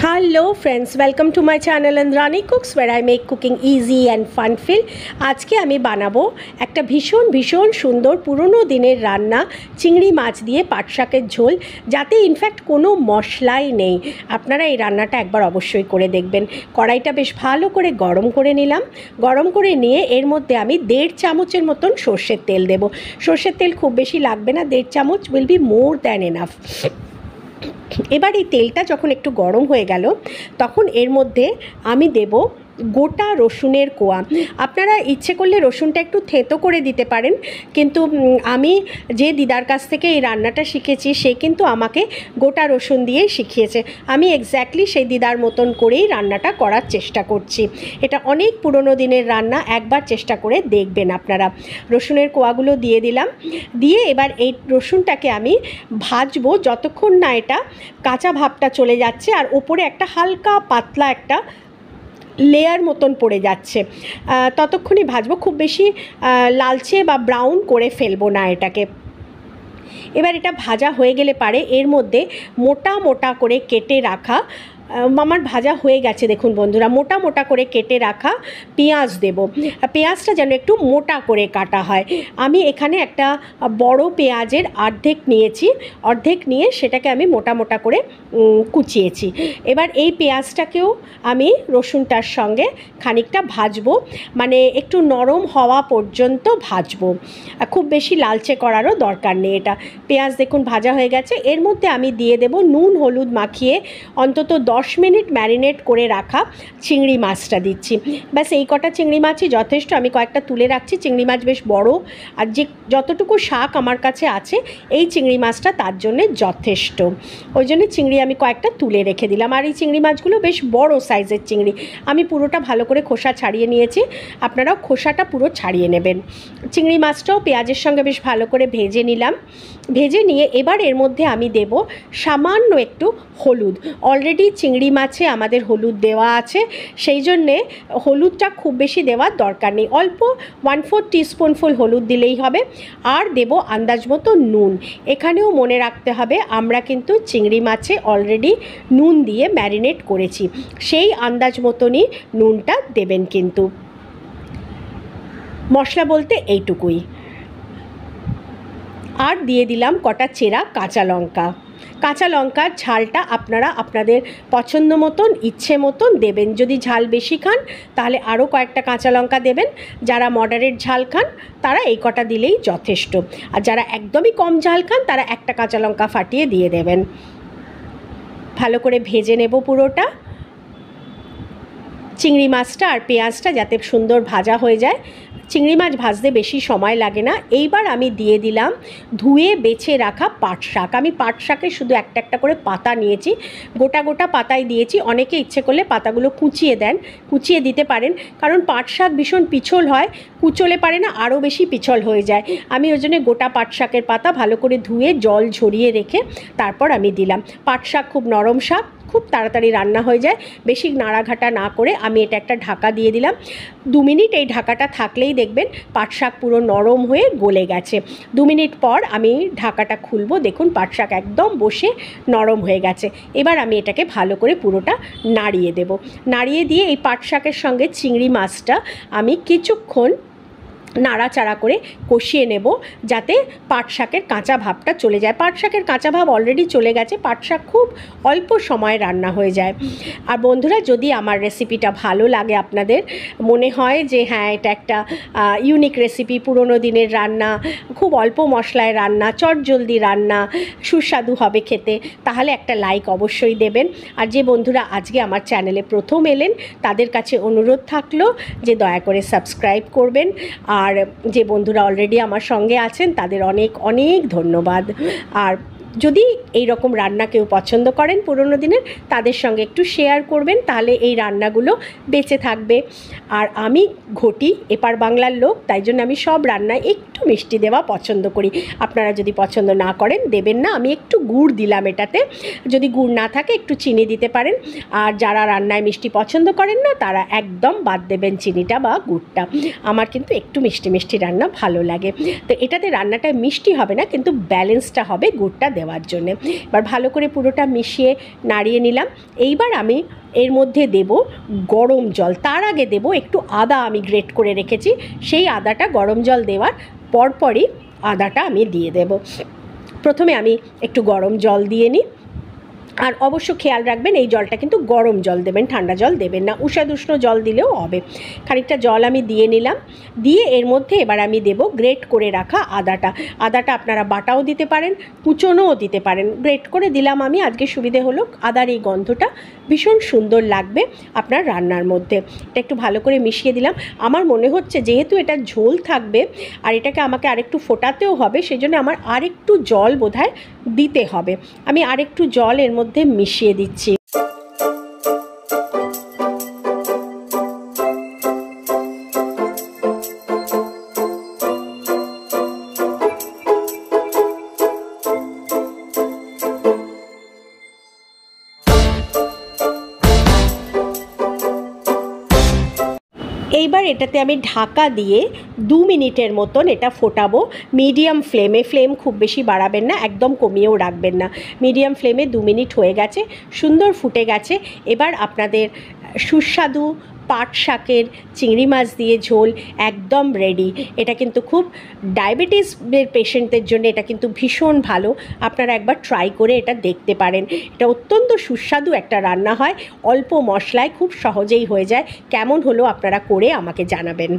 Hello friends, welcome to my channel Indrani Cooks where I make cooking easy and fun filled। আজকে আমি বানাবো একটা ভীষণ সুন্দর পুরনো দিনের রান্না চিংড়ি মাছ দিয়ে পাট শাকের ঝোল, যাতে ইনফ্যাক্ট কোনো মশলাই নেই। আপনারা এই রান্নাটা একবার অবশ্যই করে দেখবেন। কড়াইটা বেশ ভালো করে গরম করে নিলাম। গরম করে নিয়ে এর মধ্যে আমি 1.5 চামচের মতন সর্ষের তেল দেব। সর্ষের তেল খুব বেশি লাগবে না, 1.5 চামচ will be more than enough. এবার এই তেলটা যখন একটু গরম হয়ে গেল তখন এর মধ্যে আমি দেব গোটা রসুনের কোয়া। আপনারা ইচ্ছে করলে রসুনটা একটু থেঁতো করে দিতে পারেন, কিন্তু আমি যে দিদার কাছ থেকে এই রান্নাটা শিখেছি সে কিন্তু আমাকে গোটা রসুন দিয়েই শিখিয়েছে। আমি এক্স্যাক্টলি সেই দিদার মতন করেই রান্নাটা করার চেষ্টা করছি। এটা অনেক পুরনো দিনের রান্না, একবার চেষ্টা করে দেখবেন আপনারা। রসুনের কোয়াগুলো দিয়ে দিলাম, দিয়ে এবার এই রসুনটাকে আমি ভাজবো যতক্ষণ না এটা কাঁচা ভাবটা চলে যাচ্ছে আর ওপরে একটা হালকা পাতলা একটা লেয়ার মতন পড়ে যাচ্ছে, ততক্ষণই ভাজবো। খুব বেশি লালচে বা ব্রাউন করে ফেলবো না এটাকে। এবার এটা ভাজা হয়ে গেলে পারে এর মধ্যে মোটা মোটা করে কেটে রাখা, আমার ভাজা হয়ে গেছে দেখুন বন্ধুরা, মোটা মোটা করে কেটে রাখা পেঁয়াজ দেব। পেঁয়াজটা যেন একটু মোটা করে কাটা হয়। আমি এখানে একটা বড় পেঁয়াজের অর্ধেক নিয়েছি, অর্ধেক নিয়ে সেটাকে আমি মোটা মোটা করে কুচিয়েছি। এবার এই পেঁয়াজটাকেও আমি রসুনটার সঙ্গে খানিকটা ভাজবো, মানে একটু নরম হওয়া পর্যন্ত ভাজবো, খুব বেশি লালচে করারও দরকার নেই। এটা পেঁয়াজ দেখুন ভাজা হয়ে গেছে। এর মধ্যে আমি দিয়ে দেব নুন হলুদ মাখিয়ে অন্তত 10 মিনিট ম্যারিনেট করে রাখা চিংড়ি মাছটা দিচ্ছি। ব্যাস এই কটা চিংড়ি মাছই যথেষ্ট। আমি কয়েকটা তুলে রাখছি, চিংড়ি মাছ বেশ বড়, আর যে যতটুকু শাক আমার কাছে আছে এই চিংড়ি মাছটা তার জন্যে যথেষ্ট। ওই জন্য চিংড়ি আমি কয়েকটা তুলে রেখে দিলাম। আর এই চিংড়ি মাছগুলো বেশ বড় সাইজের চিংড়ি। আমি পুরোটা ভালো করে খোসা ছাড়িয়ে নিয়েছি, আপনারাও খোসাটা পুরো ছাড়িয়ে নেবেন। চিংড়ি মাছটাও পেঁয়াজের সঙ্গে বেশ ভালো করে ভেজে নিলাম। ভেজে নিয়ে এবার এর মধ্যে আমি দেব সামান্য একটু হলুদ। অলরেডি চিংড়ি মাছে আমাদের হলুদ দেওয়া আছে, সেই জন্যে হলুদটা খুব বেশি দেওয়ার দরকার নেই। অল্প 1/4 টিস্পুন ফুল হলুদ দিলেই হবে। আর দেব আন্দাজ মতো নুন। এখানেও মনে রাখতে হবে আমরা কিন্তু চিংড়ি মাছে অলরেডি নুন দিয়ে ম্যারিনেট করেছি, সেই আন্দাজ মতনই নুনটা দেবেন কিন্তু। মশলা বলতে এইটুকুই। আর দিয়ে দিলাম কটা চেরা কাঁচা লঙ্কা। কাঁচা লঙ্কার ঝালটা আপনারা আপনাদের পছন্দ মতন ইচ্ছে মতন দেবেন। যদি ঝাল বেশি খান তাহলে আরও কয়েকটা কাঁচা লঙ্কা দেবেন। যারা মডারেট ঝাল খান তারা এই কটা দিলেই যথেষ্ট। আর যারা একদমই কম ঝাল খান তারা একটা কাঁচা লঙ্কা ফাটিয়ে দিয়ে দেবেন। ভালো করে ভেজে নেব পুরোটা, চিংড়ি মাছটা আর পেঁয়াজটা যাতে সুন্দর ভাজা হয়ে যায়। চিংড়ি মাছ ভাজতে বেশি সময় লাগে না। এইবার আমি দিয়ে দিলাম ধুয়ে বেছে রাখা পাট শাক। আমি পাট শাকে শুধু একটা একটা করে পাতা নিয়েছি, গোটা গোটা পাতায় দিয়েছি। অনেকে ইচ্ছে করলে পাতাগুলো কুচিয়ে দেন, কুচিয়ে দিতে পারেন, কারণ পাট শাক ভীষণ পিছল হয়, কুচলে পারে না, আরও বেশি পিছল হয়ে যায়। আমি ওই জন্য গোটা পাট শাকের পাতা ভালো করে ধুয়ে জল ঝরিয়ে রেখে তারপর আমি দিলাম। পাট শাক খুব নরম শাক, খুব তাড়াতাড়ি রান্না হয়ে যায়। বেশি নাড়াঘাটা না করে আমি এটা একটা ঢাকা দিয়ে দিলাম। 2 মিনিট এই ঢাকাটা থাকলেই দেখবেন পাট শাক পুরো নরম হয়ে গলে গেছে। 2 মিনিট পর আমি ঢাকাটা খুলবো, দেখুন পাট শাক একদম বসে নরম হয়ে গেছে। এবার আমি এটাকে ভালো করে পুরোটা নাড়িয়ে দেব। নাড়িয়ে দিয়ে এই পাট শাকের সঙ্গে চিংড়ি মাছটা আমি কিছুক্ষণ নাড়াচাড়া করে কষিয়ে নেব, যাতে পাট শাকের কাঁচা ভাবটা চলে যায়। পাট শাকের কাঁচা ভাব অলরেডি চলে গেছে, পাট শাক খুব অল্প সময়ে রান্না হয়ে যায়। আর বন্ধুরা, যদি আমার রেসিপিটা ভালো লাগে, আপনাদের মনে হয় যে হ্যাঁ এটা একটা ইউনিক রেসিপি, পুরনো দিনের রান্না, খুব অল্প মশলায় রান্না, চটজলদি রান্না, সুস্বাদু হবে খেতে, তাহলে একটা লাইক অবশ্যই দেবেন। আর যে বন্ধুরা আজকে আমার চ্যানেলে প্রথম এলেন তাদের কাছে অনুরোধ থাকলো যে দয়া করে সাবস্ক্রাইব করবেন। আর যে বন্ধুরা অলরেডি আমার সঙ্গে আছেন তাদের অনেক অনেক ধন্যবাদ। আর যদি এই রকম রান্না কেউ পছন্দ করেন পুরনো দিনের, তাদের সঙ্গে একটু শেয়ার করবেন, তাহলে এই রান্নাগুলো বেঁচে থাকবে। আর আমি ঘটি এপার বাংলার লোক, তাই জন্য আমি সব রান্নায় একটু মিষ্টি দেওয়া পছন্দ করি। আপনারা যদি পছন্দ না করেন দেবেন না, আমি একটু গুড় দিলাম এটাতে। যদি গুড় না থাকে একটু চিনি দিতে পারেন। আর যারা রান্নায় মিষ্টি পছন্দ করেন না তারা একদম বাদ দেবেন চিনিটা বা গুড়টা। আমার কিন্তু একটু মিষ্টি মিষ্টি রান্না ভালো লাগে। তো এটাতে রান্নাটা মিষ্টি হবে না, কিন্তু ব্যালেন্সটা হবে গুড়টা দেওয়ার জন্যে। এবার ভালো করে পুরোটা মিশিয়ে নাড়িয়ে নিলাম। এইবার আমি এর মধ্যে দেব গরম জল। তার আগে দেব একটু আদা, আমি গ্রেট করে রেখেছি, সেই আদাটা গরম জল দেওয়ার পরপরই আদাটা আমি দিয়ে দেব। প্রথমে আমি একটু গরম জল দিয়ে নিই। আর অবশ্য খেয়াল রাখবেন এই জলটা কিন্তু গরম জল দেবেন, ঠান্ডা জল দেবেন না, উষ্ণ জল দিলেও হবে। খানিকটা জল আমি দিয়ে নিলাম। দিয়ে এর মধ্যে এবার আমি দেব গ্রেট করে রাখা আদাটা। আদাটা আপনারা বাটাও দিতে পারেন, কুচনোও দিতে পারেন। গ্রেট করে দিলাম আমি, আজকে সুবিধে হলো আদার এই গন্ধটা ভীষণ সুন্দর লাগবে আপনার রান্নার মধ্যে। এটা একটু ভালো করে মিশিয়ে দিলাম। আমার মনে হচ্ছে যেহেতু এটা ঝোল থাকবে আর এটাকে আমাকে আরেকটু ফোটাতেও হবে, সেজন্য আমার আরেকটু জল বোধহয় দিতে হবে। আমি আরেকটু জল এর মধ্যে মিশিয়ে দিচ্ছি। এইবার এটাতে আমি ঢাকা দিয়ে 2 মিনিটের মতন এটা ফোটাবো মিডিয়াম ফ্লেমে। ফ্লেম খুব বেশি বাড়াবেন না, একদম কমিয়েও রাখবেন না। মিডিয়াম ফ্লেমে 2 মিনিট হয়ে গেছে, সুন্দর ফুটে গেছে। এবার আপনাদের সুস্বাদু পাট শাকের চিংড়ি মাছ দিয়ে ঝোল একদম রেডি। এটা কিন্তু খুব ডায়াবেটিসের পেশেন্টদের জন্য এটা কিন্তু ভীষণ ভালো। আপনারা একবার ট্রাই করে এটা দেখতে পারেন। এটা অত্যন্ত সুস্বাদু একটা রান্না হয়, অল্প মশলায় খুব সহজেই হয়ে যায়। কেমন হলো আপনারা করে আমাকে জানাবেন।